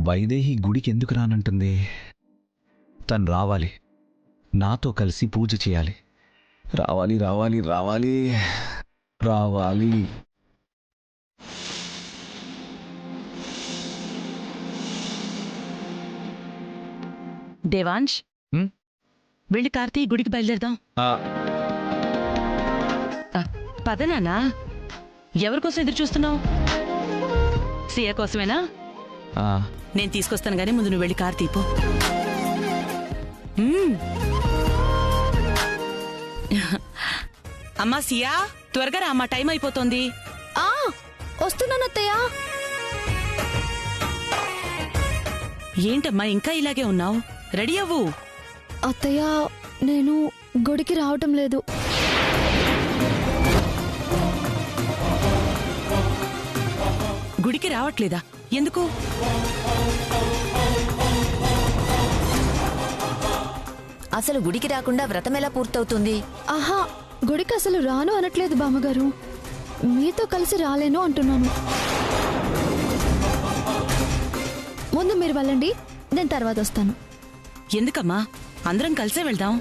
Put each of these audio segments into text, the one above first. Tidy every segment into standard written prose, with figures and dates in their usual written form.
వైదేహి గుడికి ఎందుకు రానంటుంది? తను రావాలి, నాతో కలిసి పూజ చేయాలి. రావాలి రావాలి రావాలి రావాలి. దేవాంశ్, వెళ్ళి కార్తీ గుడికి బయలుదేరదాం. పదనానా, ఎవరికోసం ఎదురు చూస్తున్నావు? సియ కోసమేనా? నేను తీసుకొస్తాను గానీ ముందు నువ్వు వెళ్ళి కార్ తీపో. అమ్మా సియా, త్వరగా రా అమ్మా, టైం అయిపోతుంది. వస్తున్నాను అత్తయ్య. ఏంటమ్మా ఇంకా ఇలాగే ఉన్నావు? రెడీ అవ్వు. అత్తయ్య, నేను గుడికి రావటం లేదు. గుడికి రావట్లేదా? ఎందుకు? అసలు గుడికి రాకుండా వ్రతం ఎలా పూర్తవుతుంది? ఆహా, గుడికి అసలు రాను అనట్లేదు బామ్మగారు, మీతో కలిసి రాలేను అంటున్నాను. ముందు మీరు వెళ్ళండి, నేను తర్వాత వస్తాను. ఎందుకమ్మా, అందరం కలిసే వెళ్దాం.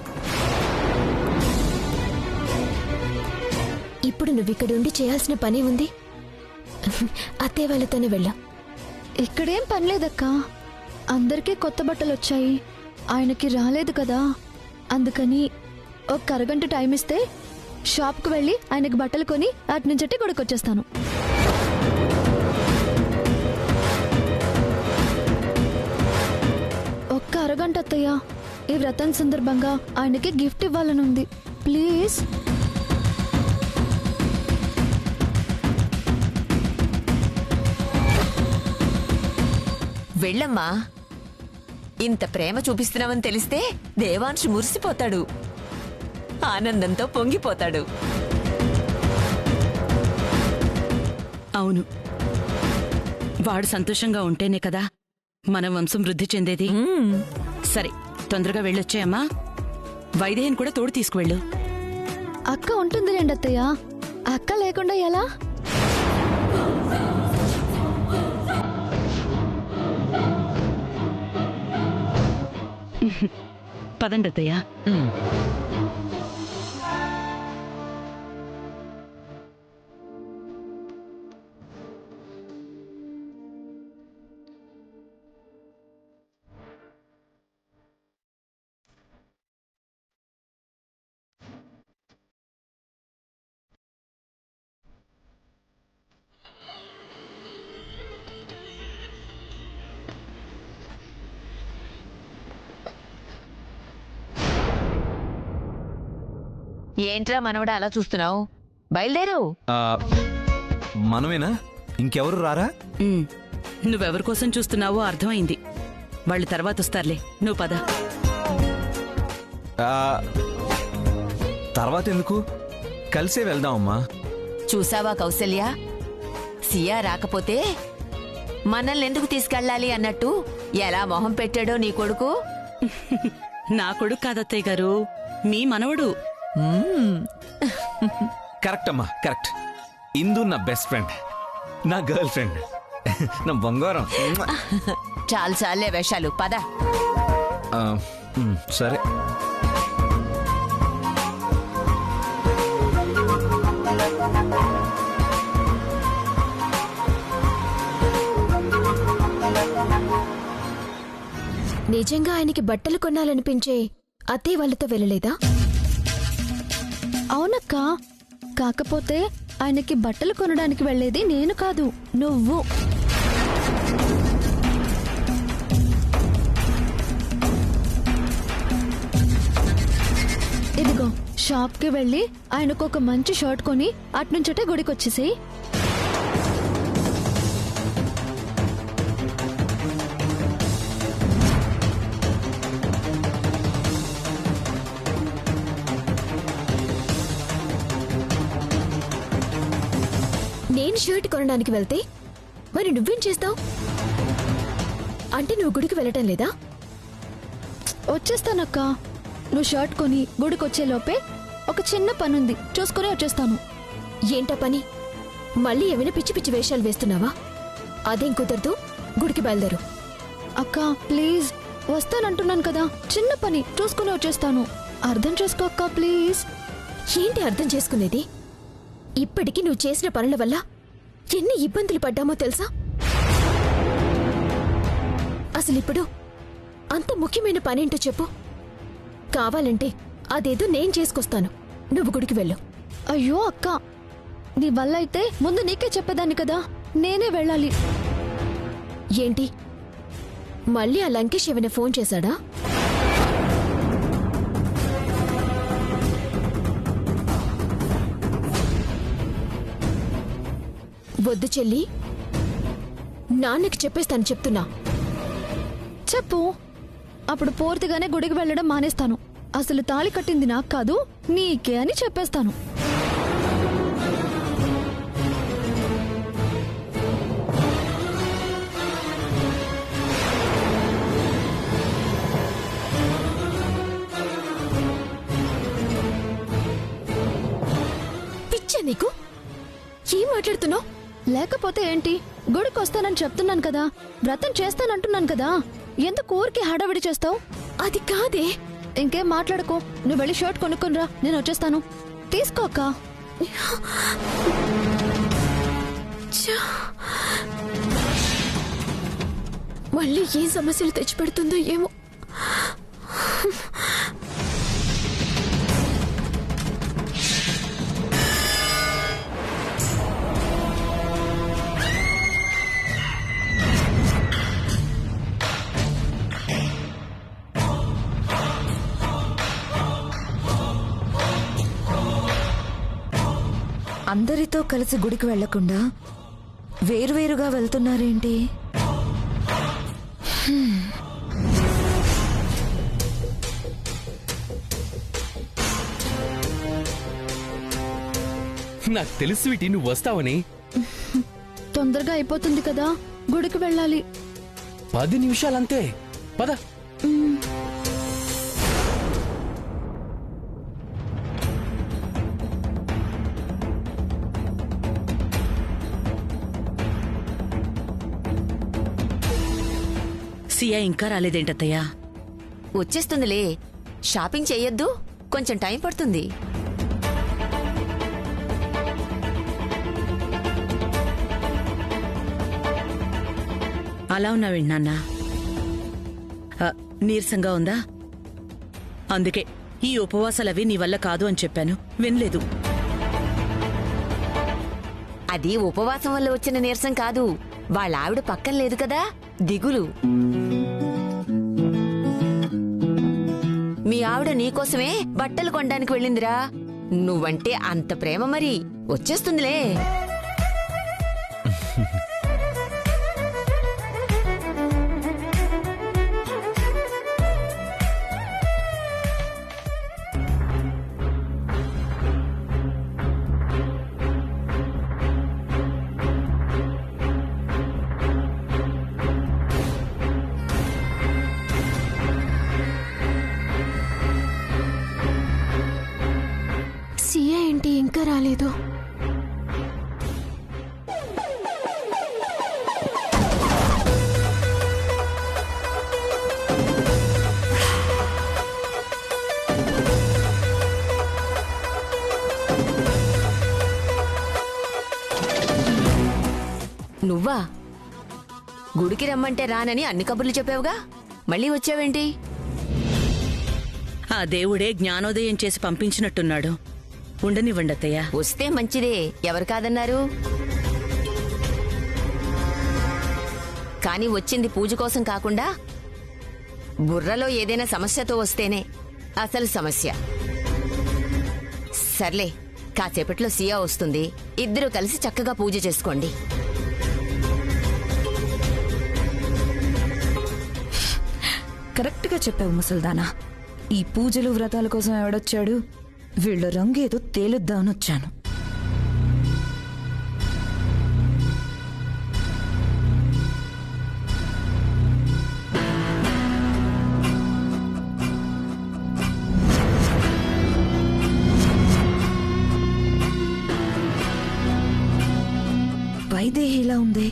ఇప్పుడు నువ్విక్కడుండి చేయాల్సిన పని ఉంది. అత్తయ్య వాళ్ళతోనే వెళ్ళాం. ఇక్కడేం పనిలేదక్కా, అందరికీ కొత్త బట్టలు వచ్చాయి, ఆయనకి రాలేదు కదా, అందుకని ఒక అరగంట టైం ఇస్తే షాప్కి వెళ్ళి ఆయనకి బట్టలు కొని అటు నుంచి గుడికి వచ్చేస్తాను. ఒక్క అరగంట అత్తయ్య, ఈ వ్రతం సందర్భంగా ఆయనకి గిఫ్ట్ ఇవ్వాలనుంది, ప్లీజ్. వెళ్ళమ్మా, ఇంత ప్రేమ చూపిస్తున్నావని తెలిస్తే దేవాంశ్ మురిసిపోతాడు, ఆనందంతో పొంగిపోతాడు. అవును, వాడు సంతోషంగా ఉంటేనే కదా మన వంశం వృద్ధి చెందేది. సరే, తొందరగా వెళ్ళొచ్చాయమ్మా. వైదేహిని కూడా తోడు తీసుకువెళ్ళు. అక్క ఉంటుంది రండి అత్తయ్య, అక్క లేకుండా ఎలా? పదండి అత్తయ్య. ఏంట్రా మనవడా అలా చూస్తున్నావు? బయలుదేరు. మనమేనా? ఇంకెవరు రారా? నువ్వెవరి కోసం చూస్తున్నావో అర్థమైంది. వాళ్ళు తర్వాత వస్తారులే, నువ్వు పద. తర్వాత ఎందుకు, కలిసే వెళ్దామమ్మా. చూసావా కౌసల్య, సియా రాకపోతే మనల్ని ఎందుకు తీసుకెళ్ళాలి అన్నట్టు ఎలా మొహం పెట్టాడో నీ కొడుకు. నా కొడుకు కాదత్తయ్య గారు, మీ మనవడు. కరెక్ట్ అమ్మా, కరెక్ట్. ఇందు నా బెస్ట్ ఫ్రెండ్, నా గర్ల్ ఫ్రెండ్, నా బంగారం. చాలు చాలే వేషాలు, పద. సరే. నిజంగా ఆయనకి బట్టలు కొనాలనిపించే అత్తయ్య వాళ్ళతో వెళ్ళలేదా? అవునక్క, కాకపోతే ఆయనకి బట్టలు కొనడానికి వెళ్ళేది నేను కాదు, నువ్వు. ఇదిగో, షాప్కి వెళ్ళి ఆయనకు ఒక మంచి షర్ట్ కొని అట్నుంచటే గుడికి వచ్చేసేయ్. నేను షర్ట్ కొనడానికి వెళ్తే మరి నువ్వేం చేస్తావు? అంటే నువ్వు గుడికి వెళ్ళటం లేదా? వచ్చేస్తానక్క, నువ్వు షర్ట్ కొని గుడికి వచ్చే లోపే ఒక చిన్న పనుంది, చూసుకుని వచ్చేస్తాను. ఏంటా పని? మళ్ళీ ఏమైనా పిచ్చి పిచ్చి వేషాలు వేస్తున్నావా? అదేం కుదరదు, గుడికి బయలుదేరు. అక్క ప్లీజ్, వస్తానంటున్నాను కదా, చిన్న పని చూసుకుని వచ్చేస్తాను. అర్థం చేసుకో అక్క ప్లీజ్. ఏంటి అర్థం చేసుకునేది? ఇప్పటికి నువ్వు చేసిన పనుల వల్ల ఎన్ని ఇబ్బందులు పడ్డామో తెలుసా? అసలిప్పుడు అంత ముఖ్యమైన పనేంటో చెప్పు. కావాలంటే అదేదో నేను చేసుకొస్తాను, నువ్వు గుడికి వెళ్ళు. అయ్యో అక్క, నీ వల్ల అయితే ముందు నీకే చెప్పేదాన్ని కదా, నేనే వెళ్ళాలి. ఏంటి మళ్ళీ ఆ లంకేష్ ఏమైనా ఫోన్ చేశాడా? వద్దు చెల్లి, నాన్నకి చెప్పేస్తాను చెప్తున్నా. చెప్పు, అప్పుడు పూర్తిగానే గుడికి వెళ్ళడం మానేస్తాను. అసలు తాళి కట్టింది నాకు కాదు నీకే అని చెప్పేస్తాను. పిచ్చా నీకు? ఏం మాట్లాడుతున్నావు? లేకపోతే ఏంటి, గుడికి వస్తానని చెప్తున్నాను కదా, వ్రతం చేస్తానంటున్నాను కదా, ఎందుకు ఊరికి హడావిడి చేస్తావు? అది కాదే. ఇంకేం మాట్లాడుకో, నువ్వు వెళ్ళి షర్ట్ కొనుక్కునిరా, నేను వచ్చేస్తాను. తీసుకో అక్క. ఛ! మళ్ళీ ఏ సమస్యలు తెచ్చిపెడుతుందో ఏమో. అందరితో కలిసి గుడికి వెళ్లకుండా వేరువేరుగా వెళ్తున్నారేంటి? నాకు తెలుసు స్వీటీ, నువ్వు వస్తావని. తొందరగా అయిపోతుంది కదా, గుడికి వెళ్ళాలి. 10 నిమిషాలంతే, పద. సియా ఇంకా రాలేదేంటత్తయ్యా? వచ్చేస్తుందిలే. షాపింగ్ చెయ్యొద్దు, కొంచెం టైం పడుతుంది. అలా ఉన్నావేంటి నాన్న? నీరసంగా ఉందా? అందుకే ఈ ఉపవాసాలవి నీ వల్ల కాదు అని చెప్పాను, వినలేదు. అది ఉపవాసం వల్ల వచ్చిన నీరసం కాదు, వాళ్ళ ఆవిడ పక్కన లేదు కదా, దిగులు. మీ ఆవిడ నీకోసమే బట్టలు కొనడానికి వెళ్ళిందిరా. నువ్వంటే అంత ప్రేమ, మరి వచ్చేస్తుందిలే. సియా ఏంటి ఇంకా రాలేదు? నువ్వా? గుడికి రమ్మంటే రానని అన్ని కబుర్లు చెప్పావుగా, మళ్ళీ వచ్చావేంటి? ఆ దేవుడే జ్ఞానోదయం చేసి పంపించినట్టున్నాడు. ఉండనివ్వండి అత్తయ్య. వస్తే మంచిదే, ఎవరు కాదన్నారు? కాని వచ్చింది పూజ కోసం కాకుండా బుర్రలో ఏదైనా సమస్యతో వస్తేనే అసలు సమస్య. సర్లే, కాసేపట్లో సియా వస్తుంది, ఇద్దరూ కలిసి చక్కగా పూజ చేసుకోండి. కరెక్ట్గా చెప్పావు ముసల్దానా. ఈ పూజలు వ్రతాల కోసం ఎవడొచ్చాడు? వీళ్ళ రంగేదో తేలుద్దామనొచ్చాను. వైదేహిలా ఉంది,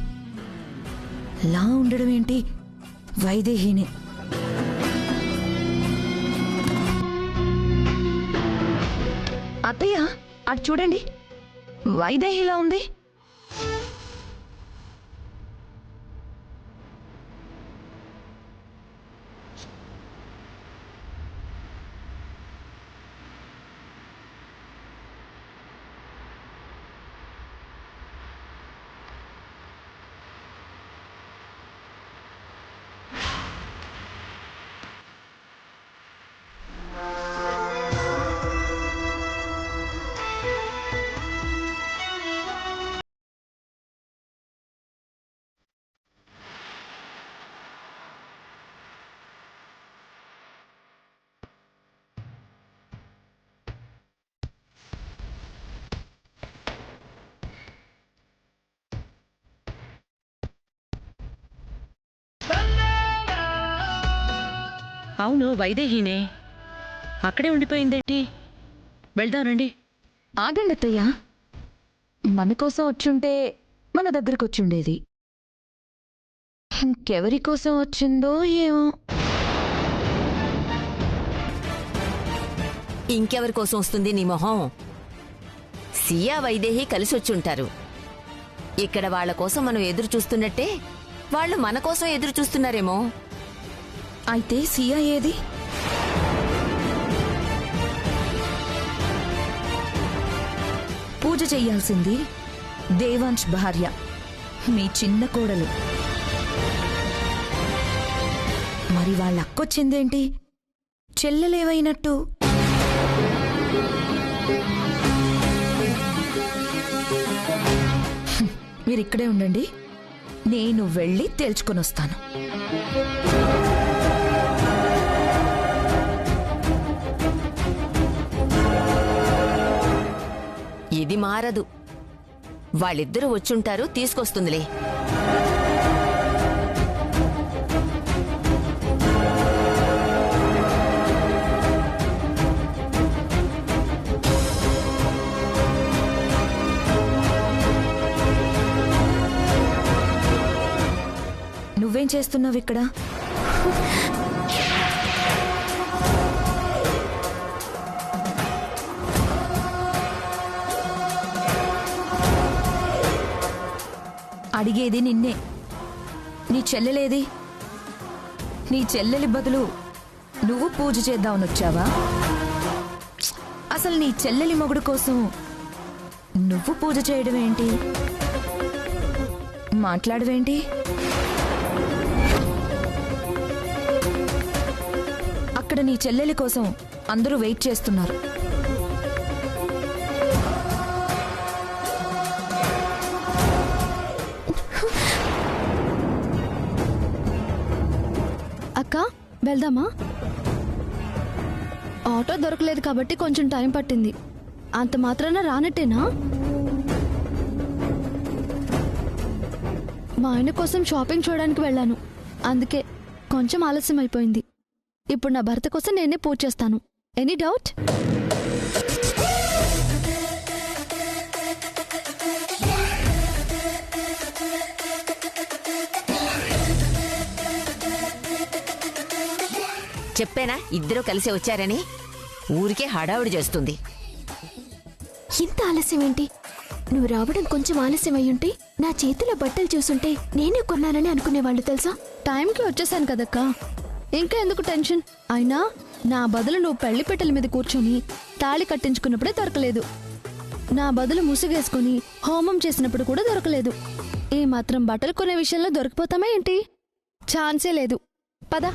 లా ఉండడం ఏంటి? వైదేహినే. అత్తయ్య అటు చూడండి, వైదేహిలా ఉంది. అవును, వైదేహినే. అక్కడే ఉండిపోయిందేంటి? వెళ్దాం రండి. ఆగండి అత్తయ్య, మన కోసం వచ్చుంటే మన దగ్గరకు వచ్చుండేది. ఇంకెవరి కోసం వచ్చిందో ఏమో. ఇంకెవరి కోసం వస్తుంది నీ మొహం? సియా వైదేహి కలిసొచ్చుంటారు. ఇక్కడ వాళ్ళ కోసం మనం ఎదురు చూస్తున్నట్టే వాళ్ళు మన కోసం ఎదురు చూస్తున్నారేమో. అయితే సియా ఏది? పూజ చెయ్యాల్సింది దేవాంశ్ భార్య, మీ చిన్న కోడలు. మరి వాళ్ళ అక్కొచ్చిందేంటి? చెల్లెలేవైనట్టు. మీరిక్కడే ఉండండి, నేను వెళ్ళి తేల్చుకొని వస్తాను. ఇది మారదు. వాళ్ళిద్దరూ వచ్చుంటారు, తీసుకొస్తుందిలే. నువ్వేం చేస్తున్నావు ఇక్కడ? అడిగేది నిన్నే. నీ చెల్లెలేది? నీ చెల్లెలి బదులు నువ్వు పూజ చేద్దామని వచ్చావా? అసలు నీ చెల్లెలి మొగుడు కోసం నువ్వు పూజ చేయడం ఏంటి? మాట్లాడవేంటి? అక్కడ నీ చెల్లెలి కోసం అందరూ వెయిట్ చేస్తున్నారు. అక్క వెళ్దామా? ఆటో దొరకలేదు కాబట్టి కొంచెం టైం పట్టింది. అంత మాత్రాన రానట్టేనా? మా ఆయన కోసం షాపింగ్ చేయడానికి వెళ్ళాను, అందుకే కొంచెం ఆలస్యం అయిపోయింది. ఇప్పుడు నా భర్త కోసం నేనే పూజ చేస్తాను. Any doubt? చెప్పేనా ఇద్దరూ కలిసి వచ్చారని? ఊరికే హడావుడి చేస్తుంది. ఇంత ఆలస్యం ఏంటి? నువ్వు రావడం కొంచెం ఆలస్యం అయ్యుంటే నా చేతిలో బట్టలు చూసుంటే నేనే కొన్నానని అనుకునేవాళ్ళు తెలుసా? టైంకి వచ్చేసాను కదక్క, ఇంకా ఎందుకు టెన్షన్? అయినా నా బదులు నువ్వు పెళ్లి పెట్టెల మీద కూర్చొని తాళి కట్టించుకున్నప్పుడే దొరకలేదు. నా బదులు ముసుగేసుకుని హోమం చేసినప్పుడు కూడా దొరకలేదు. ఈ మాత్రం బట్టలు కొనే విషయంలో దొరికిపోతామా ఏంటి? ఛాన్సే లేదు. పద.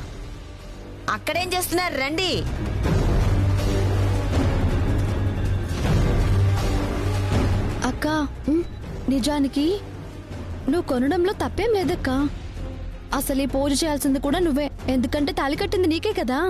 అక్కడేం చేస్తున్నారు? రండి. అక్క, నిజానికి నువ్వు కొనడంలో తప్పేం లేదక్క. అసలు ఈ పూజ చేయాల్సింది కూడా నువ్వే, ఎందుకంటే తాళి కట్టింది నీకే కదా.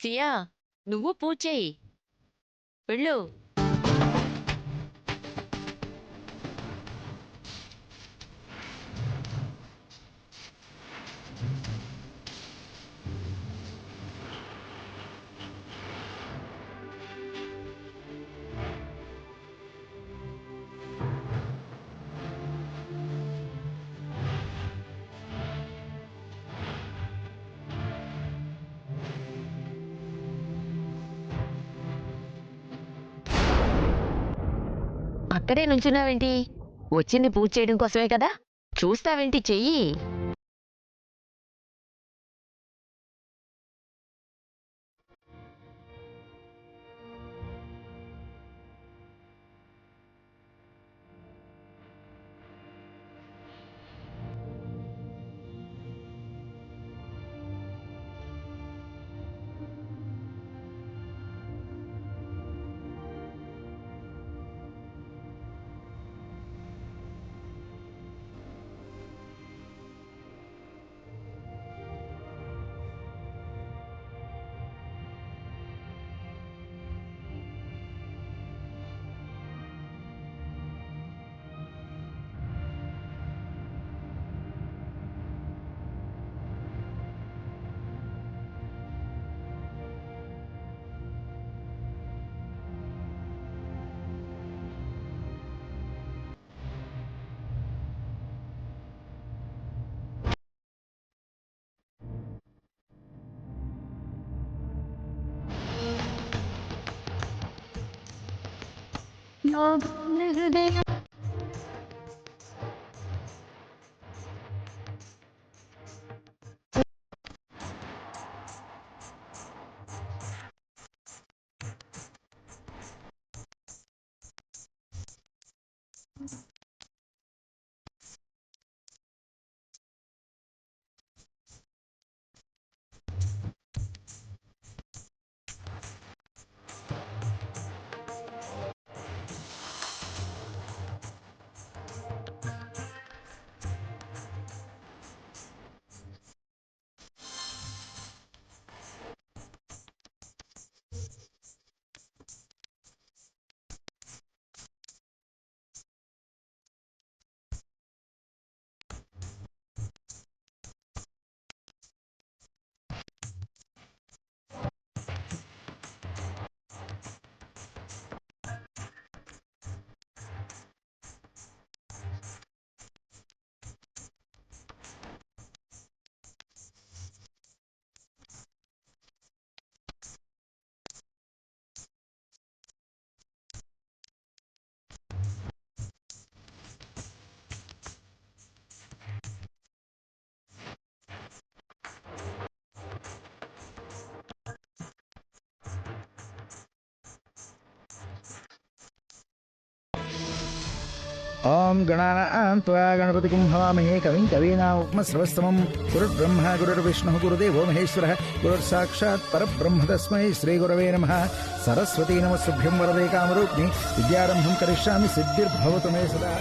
సియా నువ్వు పూజ చేయి వెళ్ళు. అక్కడే నుంచున్నావేంటి? వచ్చింది పూజ చేయడం కోసమే కదా, చూస్తావేంటి, చెయ్యి. ఓం గణానాం త్వా గణపతిం హవామహే కవిం కవీనాముపమశ్రవస్తమం గురుర్బ్రహ్మ గురుర్విష్ణుః గురుదేవో మహేశ్వరः గురుర్సాక్షాత్ పరబ్రహ్మ తస్మై శ్రీగురవే నమః. సరస్వతీ నమస్తుభ్యం వరదే కామరూపిణి విద్యారంభం కరిష్యామి సిద్ధిర్భవతు మే సదా.